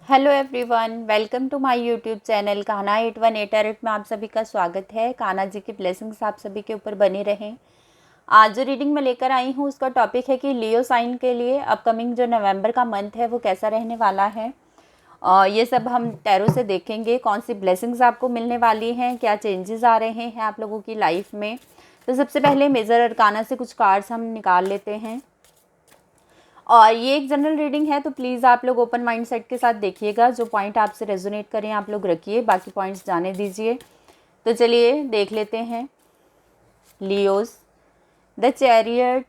Hello everyone, welcome to my YouTube channel Kanha 8188 में आप सभी का स्वागत है। कान्हा जी की ब्लेसिंग्स आप सभी के ऊपर बनी रहें। आज जो रीडिंग मैं लेकर आई हूँ उसका टॉपिक है कि लियो साइन के लिए अपकमिंग जो नवंबर का मंथ है वो कैसा रहने वाला है। ये सब हम टैरो से देखेंगे, कौन सी ब्लेसिंग्स आपको मिलने वाली हैं, क्या चेंजेस आ रहे हैं आप लोगों की लाइफ में। तो सबसे पहले मेजर अरकाना से कुछ कार्ड्स हम निकाल लेते हैं और ये एक जनरल रीडिंग है, तो प्लीज़ आप लोग ओपन माइंड सेट के साथ देखिएगा। जो पॉइंट आपसे रेजोनेट करें आप लोग रखिए, बाकी पॉइंट्स जाने दीजिए। तो चलिए देख लेते हैं। Leos, the chariot,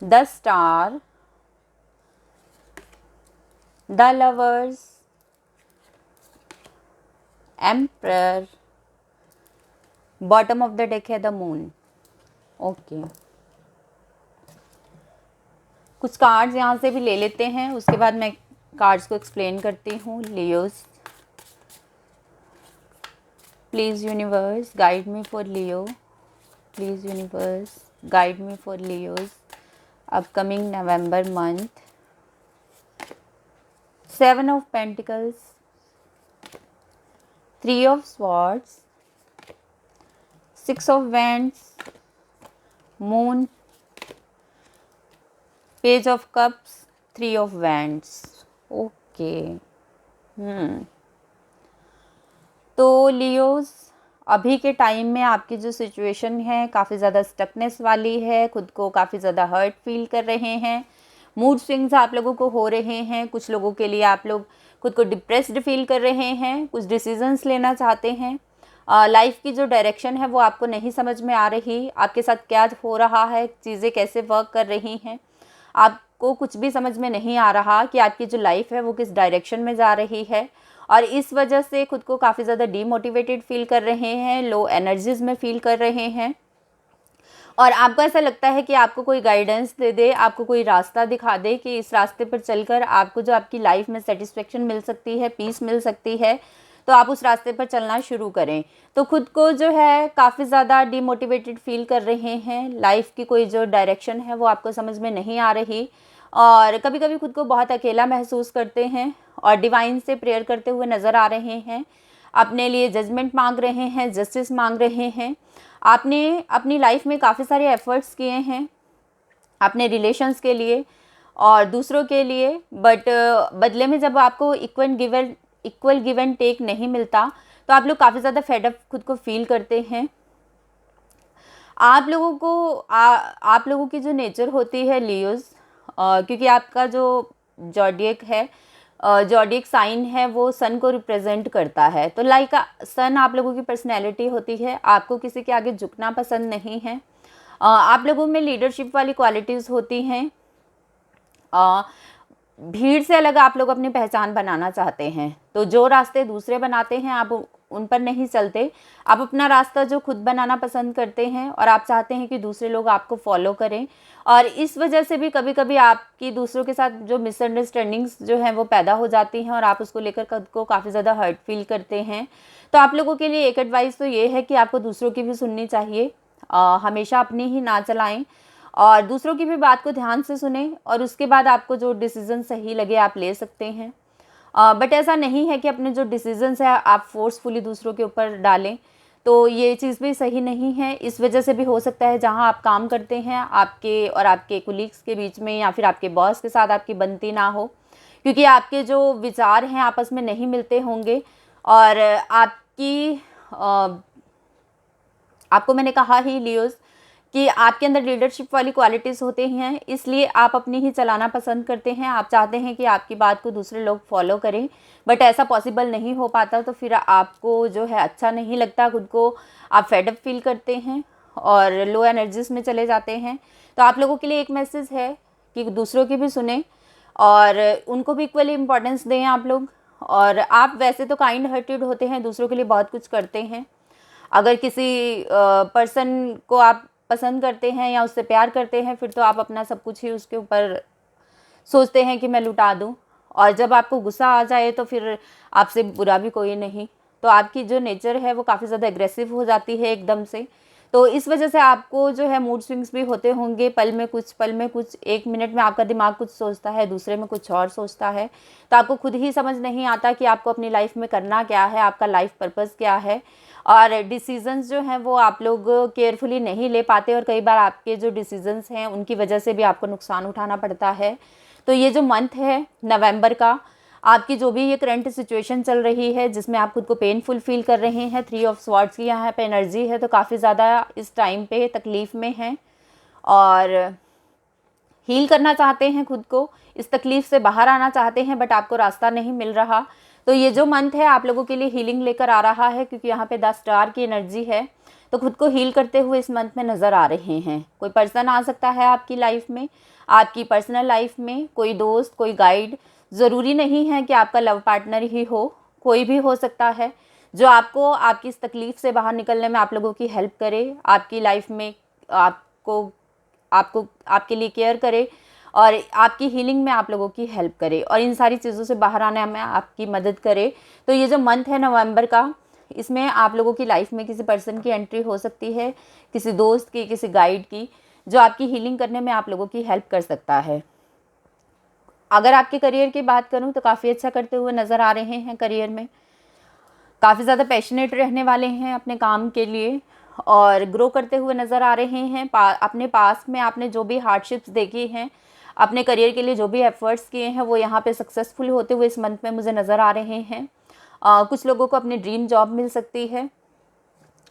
the star, the lovers, emperor, bottom of the deck है द मून। ओके, कुछ कार्ड्स यहाँ से भी ले लेते हैं, उसके बाद मैं कार्ड्स को एक्सप्लेन करती हूँ। Leos, please universe guide me for Leo, please universe guide me for Leos upcoming November month. 7 of Pentacles, 3 of Swords, 6 of Wands, Moon, Page of Cups, 3 of Wands। Okay, तो Leos, अभी के time में आपकी जो situation है काफ़ी ज़्यादा stuckness वाली है, खुद को काफ़ी ज़्यादा हर्ट फील कर रहे हैं, मूड स्विंग्स आप लोगों को हो रहे हैं। कुछ लोगों के लिए आप लोग खुद को डिप्रेस्ड फील कर रहे हैं, कुछ डिसीजंस लेना चाहते हैं। लाइफ की जो डायरेक्शन है वो आपको नहीं समझ में आ रही, आपके साथ क्या हो रहा है, चीज़ें कैसे वर्क कर रही हैं, आपको कुछ भी समझ में नहीं आ रहा कि आपकी जो लाइफ है वो किस डायरेक्शन में जा रही है। और इस वजह से खुद को काफ़ी ज़्यादा डीमोटिवेटेड फील कर रहे हैं, लो एनर्जीज में फील कर रहे हैं। और आपको ऐसा लगता है कि आपको कोई गाइडेंस दे दे, आपको कोई रास्ता दिखा दे कि इस रास्ते पर चलकर आपको जो आपकी लाइफ में सेटिस्फेक्शन मिल सकती है, पीस मिल सकती है, तो आप उस रास्ते पर चलना शुरू करें। तो खुद को जो है काफ़ी ज़्यादा डीमोटिवेटेड फील कर रहे हैं, लाइफ की कोई जो डायरेक्शन है वो आपको समझ में नहीं आ रही, और कभी कभी खुद को बहुत अकेला महसूस करते हैं और डिवाइन से प्रेयर करते हुए नज़र आ रहे हैं। अपने लिए जजमेंट मांग रहे हैं, जस्टिस मांग रहे हैं। आपने अपनी लाइफ में काफ़ी सारे एफर्ट्स किए हैं अपने रिलेशंस के लिए और दूसरों के लिए, बट बदले में जब आपको इक्वल गिव एंड टेक नहीं मिलता तो आप लोग काफ़ी ज़्यादा फेडअप खुद को फील करते हैं। आप लोगों को आप लोगों की जो नेचर होती है लियोज, क्योंकि आपका जो जॉडियक है, जॉडियक साइन है वो सन को रिप्रेजेंट करता है, तो लाइक सन आप लोगों की पर्सनैलिटी होती है। आपको किसी के आगे झुकना पसंद नहीं है। आप लोगों में लीडरशिप वाली क्वालिटीज़ होती हैं। भीड़ से अलग आप लोग अपनी पहचान बनाना चाहते हैं, तो जो रास्ते दूसरे बनाते हैं आप उन पर नहीं चलते, आप अपना रास्ता जो खुद बनाना पसंद करते हैं और आप चाहते हैं कि दूसरे लोग आपको फॉलो करें। और इस वजह से भी कभी कभी आपकी दूसरों के साथ जो मिसअंडरस्टैंडिंग्स जो हैं वो पैदा हो जाती हैं और आप उसको लेकर खुद को काफ़ी ज़्यादा हर्ट फील करते हैं। तो आप लोगों के लिए एक एडवाइस तो ये है कि आपको दूसरों की भी सुननी चाहिए, हमेशा अपनी ही ना चलाएं और दूसरों की भी बात को ध्यान से सुने और उसके बाद आपको जो डिसीज़न सही लगे आप ले सकते हैं। बट ऐसा नहीं है कि अपने जो डिसीजंस है आप फोर्सफुली दूसरों के ऊपर डालें, तो ये चीज़ भी सही नहीं है। इस वजह से भी हो सकता है जहाँ आप काम करते हैं आपके और आपके कुलीग्स के बीच में या फिर आपके बॉस के साथ आपकी बनती ना हो, क्योंकि आपके जो विचार हैं आपस में नहीं मिलते होंगे। और आपको मैंने कहा ही लियोज कि आपके अंदर लीडरशिप वाली क्वालिटीज़ होते हैं, इसलिए आप अपनी ही चलाना पसंद करते हैं। आप चाहते हैं कि आपकी बात को दूसरे लोग फॉलो करें, बट ऐसा पॉसिबल नहीं हो पाता, तो फिर आपको जो है अच्छा नहीं लगता, खुद को आप फेडअप फील करते हैं और लो एनर्जीज में चले जाते हैं। तो आप लोगों के लिए एक मैसेज है कि दूसरों की भी सुने और उनको भी इक्वली इम्पोर्टेंस दें आप लोग। और आप वैसे तो काइंड हार्टेड होते हैं, दूसरों के लिए बहुत कुछ करते हैं। अगर किसी पर्सन को आप पसंद करते हैं या उससे प्यार करते हैं, फिर तो आप अपना सब कुछ ही उसके ऊपर सोचते हैं कि मैं लुटा दूं, और जब आपको गुस्सा आ जाए तो फिर आपसे बुरा भी कोई नहीं। तो आपकी जो नेचर है वो काफ़ी ज़्यादा एग्रेसिव हो जाती है एकदम से। तो इस वजह से आपको जो है मूड स्विंग्स भी होते होंगे, पल में कुछ, 1 मिनट में आपका दिमाग कुछ सोचता है, दूसरे में कुछ और सोचता है। तो आपको खुद ही समझ नहीं आता कि आपको अपनी लाइफ में करना क्या है, आपका लाइफ पर्पस क्या है, और डिसीजंस जो हैं वो आप लोग केयरफुली नहीं ले पाते, और कई बार आपके जो डिसीजंस हैं उनकी वजह से भी आपको नुकसान उठाना पड़ता है। तो ये जो मंथ है नवंबर का, आपकी जो भी ये करंट सिचुएशन चल रही है जिसमें आप खुद को पेनफुल फील कर रहे हैं, 3 ऑफ स्वॉर्ड्स की यहाँ पे एनर्जी है, तो काफ़ी ज़्यादा इस टाइम पे तकलीफ़ में हैं और हील करना चाहते हैं खुद को, इस तकलीफ़ से बाहर आना चाहते हैं, बट आपको रास्ता नहीं मिल रहा। तो ये जो मंथ है आप लोगों के लिए हीलिंग लेकर आ रहा है, क्योंकि यहाँ पे 10 स्टार की एनर्जी है। तो खुद को हील करते हुए इस मंथ में नज़र आ रहे हैं। कोई पर्सन आ सकता है आपकी लाइफ में, आपकी पर्सनल लाइफ में, कोई दोस्त, कोई गाइड। ज़रूरी नहीं है कि आपका लव पार्टनर ही हो, कोई भी हो सकता है जो आपको आपकी इस तकलीफ़ से बाहर निकलने में आप लोगों की हेल्प करे, आपकी लाइफ में आपको आपको आपके लिए केयर करे और आपकी हीलिंग में आप लोगों की हेल्प करे और इन सारी चीज़ों से बाहर आने में आपकी मदद करे। तो ये जो मंथ है नवंबर का, इसमें आप लोगों की लाइफ में किसी पर्सन की एंट्री हो सकती है, किसी दोस्त की, किसी गाइड की, जो आपकी हीलिंग करने में आप लोगों की हेल्प कर सकता है। अगर आपके करियर की बात करूं तो काफ़ी अच्छा करते हुए नज़र आ रहे हैं। करियर में काफ़ी ज़्यादा पैशनेट रहने वाले हैं अपने काम के लिए और ग्रो करते हुए नज़र आ रहे हैं। अपने पास में आपने जो भी हार्डशिप्स देखी हैं, अपने करियर के लिए जो भी एफर्ट्स किए हैं, वो यहाँ पे सक्सेसफुल होते हुए इस मंथ में मुझे नज़र आ रहे हैं। कुछ लोगों को अपनी ड्रीम जॉब मिल सकती है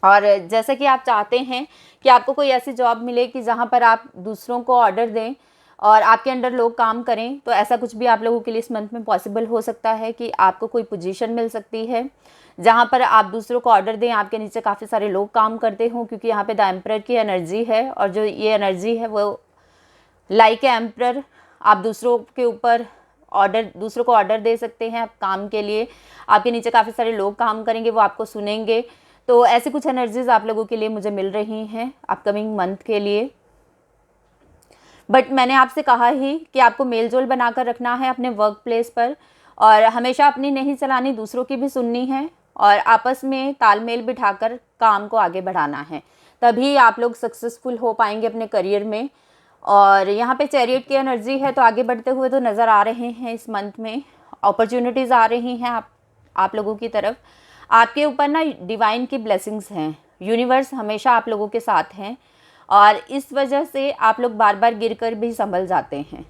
और जैसा कि आप चाहते हैं कि आपको कोई ऐसी जॉब मिले कि जहाँ पर आप दूसरों को ऑर्डर दें और आपके अंडर लोग काम करें, तो ऐसा कुछ भी आप लोगों के लिए इस मंथ में पॉसिबल हो सकता है कि आपको कोई पोजीशन मिल सकती है जहाँ पर आप दूसरों को ऑर्डर दें, आपके नीचे काफ़ी सारे लोग काम करते हों, क्योंकि यहाँ पे द एम्परर की एनर्जी है और जो ये एनर्जी है वो लाइक एम्परर, आप दूसरों के ऊपर दूसरों को ऑर्डर दे सकते हैं आप काम के लिए, आपके नीचे काफ़ी सारे लोग काम करेंगे, वो आपको सुनेंगे। तो ऐसे कुछ एनर्जीज आप लोगों के लिए मुझे मिल रही हैं अपकमिंग मंथ के लिए। बट मैंने आपसे कहा ही कि आपको मेल जोल बनाकर रखना है अपने वर्क प्लेस पर और हमेशा अपनी नहीं चलानी, दूसरों की भी सुननी है और आपस में तालमेल बिठाकर काम को आगे बढ़ाना है, तभी आप लोग सक्सेसफुल हो पाएंगे अपने करियर में। और यहाँ पे चैरियट की एनर्जी है, तो आगे बढ़ते हुए तो नज़र आ रहे हैं इस मंथ में, अपॉर्चुनिटीज़ आ रही हैं आप लोगों की तरफ। आपके ऊपर ना डिवाइन की ब्लेसिंग्स हैं, यूनिवर्स हमेशा आप लोगों के साथ हैं और इस वजह से आप लोग बार बार गिरकर भी संभल जाते हैं।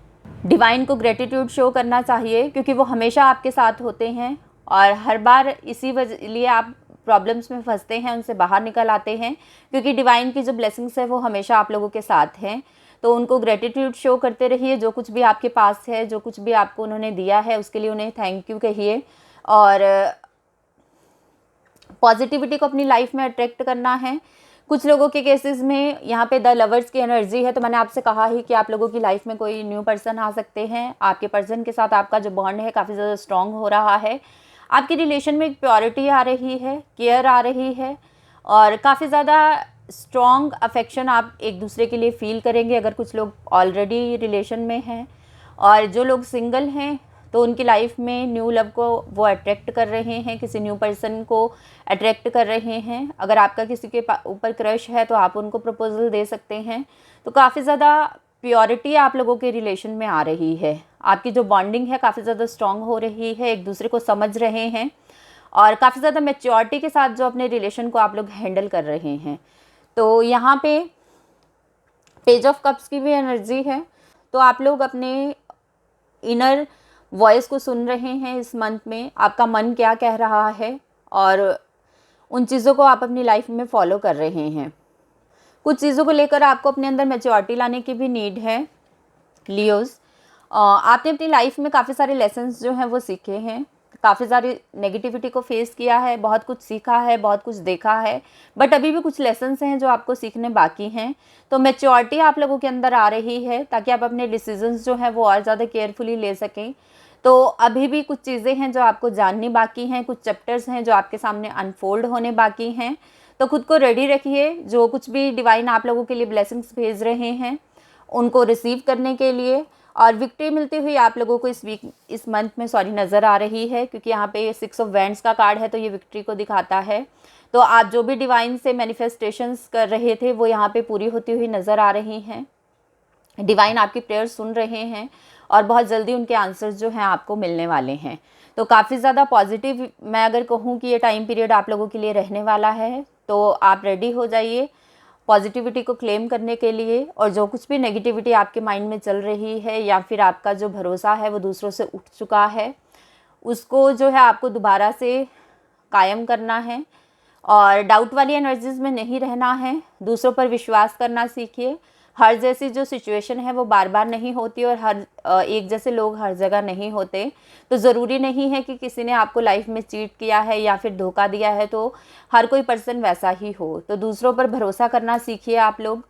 डिवाइन को ग्रेटिट्यूड शो करना चाहिए, क्योंकि वो हमेशा आपके साथ होते हैं और हर बार इसी वजह लिए आप प्रॉब्लम्स में फंसते हैं, उनसे बाहर निकल आते हैं, क्योंकि डिवाइन की जो ब्लेसिंग्स है वो हमेशा आप लोगों के साथ हैं। तो उनको ग्रेटिट्यूड शो करते रहिए, जो कुछ भी आपके पास है, जो कुछ भी आपको उन्होंने दिया है उसके लिए उन्हें थैंक यू कहिए और पॉजिटिविटी को अपनी लाइफ में अट्रैक्ट करना है। कुछ लोगों के केसेस में यहाँ पे द लवर्स की एनर्जी है, तो मैंने आपसे कहा ही कि आप लोगों की लाइफ में कोई न्यू पर्सन आ सकते हैं। आपके पर्सन के साथ आपका जो बॉन्ड है काफ़ी ज़्यादा स्ट्रॉन्ग हो रहा है, आपकी रिलेशन में एक प्योरिटी आ रही है, केयर आ रही है और काफ़ी ज़्यादा स्ट्रॉन्ग अफेक्शन आप एक दूसरे के लिए फ़ील करेंगे अगर कुछ लोग ऑलरेडी रिलेशन में हैं। और जो लोग सिंगल हैं तो उनकी लाइफ में न्यू लव को वो अट्रैक्ट कर रहे हैं, किसी न्यू पर्सन को अट्रैक्ट कर रहे हैं। अगर आपका किसी के ऊपर क्रश है तो आप उनको प्रपोजल दे सकते हैं। तो काफ़ी ज़्यादा प्योरिटी आप लोगों के रिलेशन में आ रही है, आपकी जो बॉन्डिंग है काफ़ी ज़्यादा स्ट्रॉन्ग हो रही है, एक दूसरे को समझ रहे हैं और काफ़ी ज़्यादा मैच्योरिटी के साथ जो अपने रिलेशन को आप लोग हैंडल कर रहे हैं। तो यहाँ पे पेज ऑफ कप्स की भी एनर्जी है, तो आप लोग अपने इनर वॉइस को सुन रहे हैं इस मंथ में, आपका मन क्या कह रहा है और उन चीज़ों को आप अपनी लाइफ में फॉलो कर रहे हैं। कुछ चीज़ों को लेकर आपको अपने अंदर मैच्योरिटी लाने की भी नीड है लियोज़। आपने अपनी लाइफ में काफ़ी सारे लेसन्स जो हैं वो सीखे हैं, काफ़ी सारी नेगेटिविटी को फेस किया है, बहुत कुछ सीखा है, बहुत कुछ देखा है, बट अभी भी कुछ लेसन्स हैं जो आपको सीखने बाकी हैं। तो मैच्योरिटी आप लोगों के अंदर आ रही है ताकि आप अपने डिसीजंस जो हैं वो और ज़्यादा केयरफुली ले सकें। तो अभी भी कुछ चीज़ें हैं जो आपको जाननी बाकी हैं, कुछ चैप्टर्स हैं जो आपके सामने अनफोल्ड होने बाकी हैं। तो खुद को रेडी रखिए, जो कुछ भी डिवाइन आप लोगों के लिए ब्लेसिंग्स भेज रहे हैं उनको रिसीव करने के लिए और विक्ट्री मिलती हुई आप लोगों को इस मंथ में नज़र आ रही है, क्योंकि यहाँ पे 6 ऑफ वैंड्स का कार्ड है तो ये विक्ट्री को दिखाता है। तो आप जो भी डिवाइन से मैनिफेस्टेशंस कर रहे थे वो यहाँ पे पूरी होती हुई नज़र आ रही हैं। डिवाइन आपकी प्रेयर सुन रहे हैं और बहुत जल्दी उनके आंसर्स जो हैं आपको मिलने वाले हैं। तो काफ़ी ज़्यादा पॉजिटिव मैं अगर कहूँ कि ये टाइम पीरियड आप लोगों के लिए रहने वाला है, तो आप रेडी हो जाइए पॉजिटिविटी को क्लेम करने के लिए। और जो कुछ भी नेगेटिविटी आपके माइंड में चल रही है या फिर आपका जो भरोसा है वो दूसरों से उठ चुका है, उसको जो है आपको दोबारा से कायम करना है और डाउट वाली एनर्जीज में नहीं रहना है। दूसरों पर विश्वास करना सीखिए। हर जैसी जो सिचुएशन है वो बार बार नहीं होती और हर एक जैसे लोग हर जगह नहीं होते। तो ज़रूरी नहीं है कि किसी ने आपको लाइफ में चीट किया है या फिर धोखा दिया है तो हर कोई पर्सन वैसा ही हो। तो दूसरों पर भरोसा करना सीखिए आप लोग,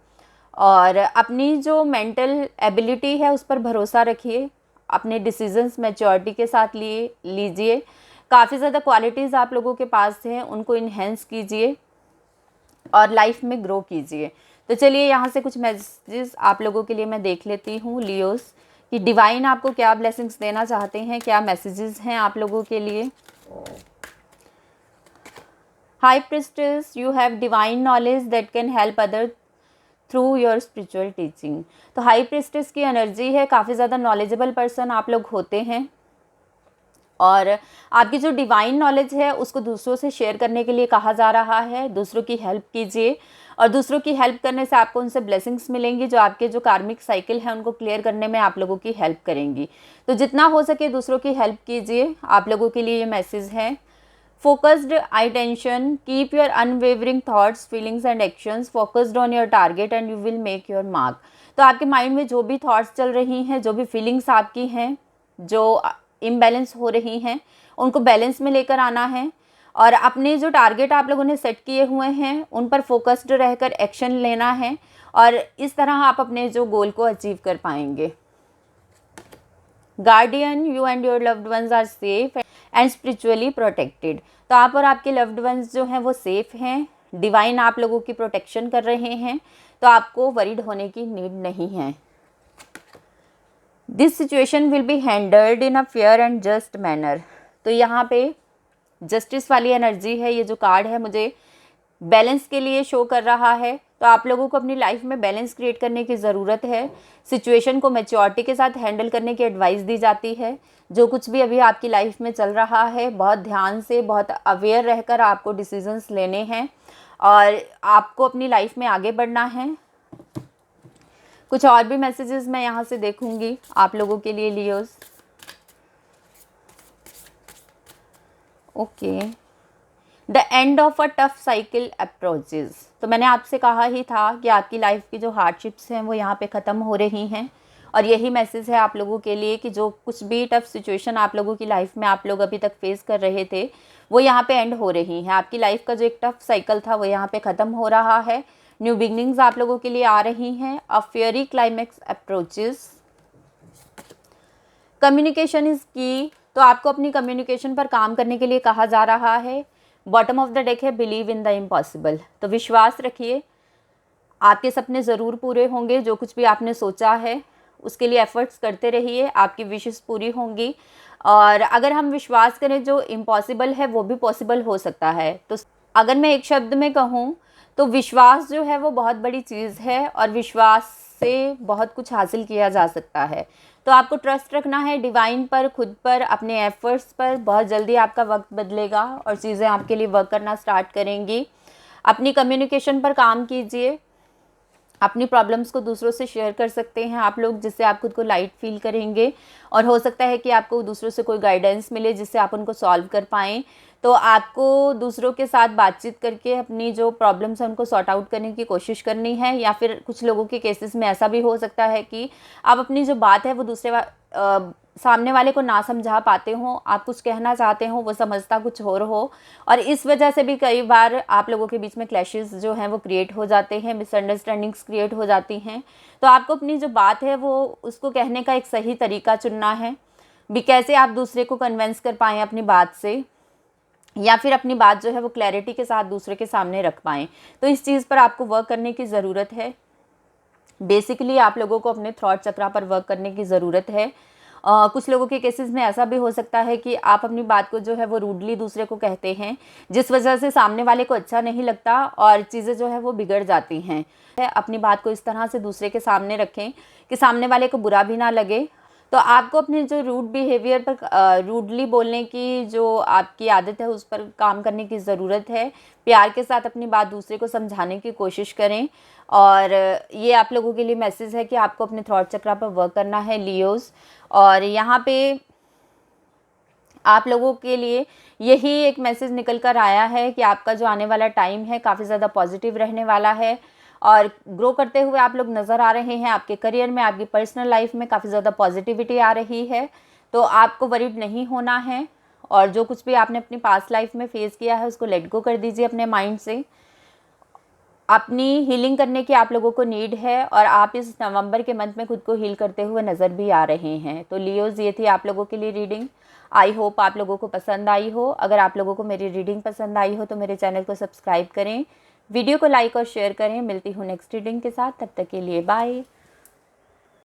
और अपनी जो मेंटल एबिलिटी है उस पर भरोसा रखिए। अपने डिसीजंस मैच्योरिटी के साथ लीजिए। काफ़ी ज़्यादा क्वालिटीज़ आप लोगों के पास हैं, उनको इन्हेंस कीजिए और लाइफ में ग्रो कीजिए। तो चलिए यहाँ से कुछ मैसेजेस आप लोगों के लिए मैं देख लेती हूँ लियोस, कि डिवाइन आपको क्या ब्लेसिंग्स देना चाहते हैं, क्या मैसेजेस हैं आप लोगों के लिए। High priestess, you have divine knowledge that can help other through your spiritual teaching. तो हाई प्रिस्टेस की एनर्जी है, काफ़ी ज़्यादा नॉलेजेबल पर्सन आप लोग होते हैं और आपकी जो डिवाइन नॉलेज है उसको दूसरों से शेयर करने के लिए कहा जा रहा है। दूसरों की हेल्प कीजिए और दूसरों की हेल्प करने से आपको उनसे ब्लेसिंग्स मिलेंगी जो आपके जो कार्मिक साइकिल है उनको क्लियर करने में आप लोगों की हेल्प करेंगी। तो जितना हो सके दूसरों की हेल्प कीजिए। आप लोगों के लिए ये मैसेज है। Focused attention, keep your unwavering thoughts, feelings and actions focused on your target and you will make your mark. तो आपके माइंड में जो भी थॉट्स चल रही हैं, जो भी फीलिंग्स आपकी हैं, जो इम्बैलेंस हो रही हैं, उनको बैलेंस में लेकर आना है और अपने जो टारगेट आप लोगों ने सेट किए हुए हैं उन पर फोकस्ड रहकर एक्शन लेना है और इस तरह आप अपने जो गोल को अचीव कर पाएंगे। Guardian, you and your loved ones are safe and spiritually protected. तो आप और आपके लव्ड वंस जो हैं वो सेफ हैं। डिवाइन आप लोगों की प्रोटेक्शन कर रहे हैं, तो आपको वरीड होने की नीड नहीं है। This situation will be handled in a fair and just manner. तो यहाँ पे जस्टिस वाली एनर्जी है। ये जो कार्ड है मुझे बैलेंस के लिए शो कर रहा है। तो आप लोगों को अपनी लाइफ में बैलेंस क्रिएट करने की ज़रूरत है। सिचुएशन को मैच्योरिटी के साथ हैंडल करने की एडवाइस दी जाती है। जो कुछ भी अभी आपकी लाइफ में चल रहा है बहुत ध्यान से, बहुत अवेयर रहकर आपको डिसीजंस लेने हैं और आपको अपनी लाइफ में आगे बढ़ना है। कुछ और भी मैसेजेस मैं यहाँ से देखूंगी आप लोगों के लिए Leos. Okay, the end of a tough cycle approaches. तो मैंने आपसे कहा ही था कि आपकी लाइफ की जो हार्डशिप्स हैं वो यहाँ पे ख़त्म हो रही हैं और यही मैसेज है आप लोगों के लिए कि जो कुछ भी टफ सिचुएशन आप लोगों की लाइफ में आप लोग अभी तक फेस कर रहे थे वो यहाँ पे एंड हो रही हैं। आपकी लाइफ का जो एक टफ साइकिल था वो यहाँ पे ख़त्म हो रहा है। न्यू बिगनिंग्स आप लोगों के लिए आ रही हैं। A fairy climax approaches. Communication is key. तो आपको अपनी कम्युनिकेशन पर काम करने के लिए कहा जा रहा है। बॉटम ऑफ द डेक है बिलीव इन द इम्पॉसिबल। तो विश्वास रखिए, आपके सपने ज़रूर पूरे होंगे। जो कुछ भी आपने सोचा है उसके लिए एफर्ट्स करते रहिए, आपकी विशेस पूरी होंगी। और अगर हम विश्वास करें जो इम्पॉसिबल है वो भी पॉसिबल हो सकता है। तो अगर मैं एक शब्द में कहूँ तो विश्वास जो है वो बहुत बड़ी चीज़ है और विश्वास से बहुत कुछ हासिल किया जा सकता है। तो आपको ट्रस्ट रखना है डिवाइन पर, खुद पर, अपने एफर्ट्स पर। बहुत जल्दी आपका वक्त बदलेगा और चीज़ें आपके लिए वर्क करना स्टार्ट करेंगी। अपनी कम्युनिकेशन पर काम कीजिए। अपनी प्रॉब्लम्स को दूसरों से शेयर कर सकते हैं आप लोग, जिससे आप खुद को लाइट फील करेंगे और हो सकता है कि आपको दूसरों से कोई गाइडेंस मिले जिससे आप उनको सॉल्व कर पाएँ। तो आपको दूसरों के साथ बातचीत करके अपनी जो प्रॉब्लम्स हैं उनको सॉर्ट आउट करने की कोशिश करनी है। या फिर कुछ लोगों के केसेस में ऐसा भी हो सकता है कि आप अपनी जो बात है वो सामने वाले को ना समझा पाते हो। आप कुछ कहना चाहते हो, वो समझता कुछ और हो और इस वजह से भी कई बार आप लोगों के बीच में क्लैशेस जो हैं वो क्रिएट हो जाते हैं, मिसअंडरस्टैंडिंग्स क्रिएट हो जाती हैं। तो आपको अपनी जो बात है वो उसको कहने का एक सही तरीका चुनना है भी, कैसे आप दूसरे को कन्विंस कर पाएँ अपनी बात से, या फिर अपनी बात जो है वो क्लैरिटी के साथ दूसरे के सामने रख पाएँ। तो इस चीज़ पर आपको वर्क करने की ज़रूरत है। बेसिकली आप लोगों को अपने थ्रॉट चक्रा पर वर्क करने की ज़रूरत है। कुछ लोगों के केसेस में ऐसा भी हो सकता है कि आप अपनी बात को जो है वो रूडली दूसरे को कहते हैं, जिस वजह से सामने वाले को अच्छा नहीं लगता और चीज़ें जो है वो बिगड़ जाती हैं। अपनी बात को इस तरह से दूसरे के सामने रखें कि सामने वाले को बुरा भी ना लगे। तो आपको अपने जो रूड बिहेवियर पर रूडली बोलने की जो आपकी आदत है उस पर काम करने की ज़रूरत है। प्यार के साथ अपनी बात दूसरे को समझाने की कोशिश करें। और ये आप लोगों के लिए मैसेज है कि आपको अपने थ्रॉट चक्रा पर वर्क करना है लियोज़। और यहाँ पे आप लोगों के लिए यही एक मैसेज निकल कर आया है कि आपका जो आने वाला टाइम है काफ़ी ज़्यादा पॉजिटिव रहने वाला है और ग्रो करते हुए आप लोग नज़र आ रहे हैं। आपके करियर में, आपकी पर्सनल लाइफ में काफ़ी ज़्यादा पॉजिटिविटी आ रही है। तो आपको वरीड नहीं होना है और जो कुछ भी आपने अपनी पास्ट लाइफ में फेस किया है उसको लेट गो कर दीजिए अपने माइंड से। अपनी हीलिंग करने की आप लोगों को नीड है और आप इस नवंबर के मंथ में खुद को हील करते हुए नज़र भी आ रहे हैं। तो लियोज़, ये थी आप लोगों के लिए रीडिंग। आई होप आप लोगों को पसंद आई हो। अगर आप लोगों को मेरी रीडिंग पसंद आई हो तो मेरे चैनल को सब्सक्राइब करें, वीडियो को लाइक और शेयर करें। मिलती हूँ नेक्स्ट रीडिंग के साथ, तब तक के लिए बाय।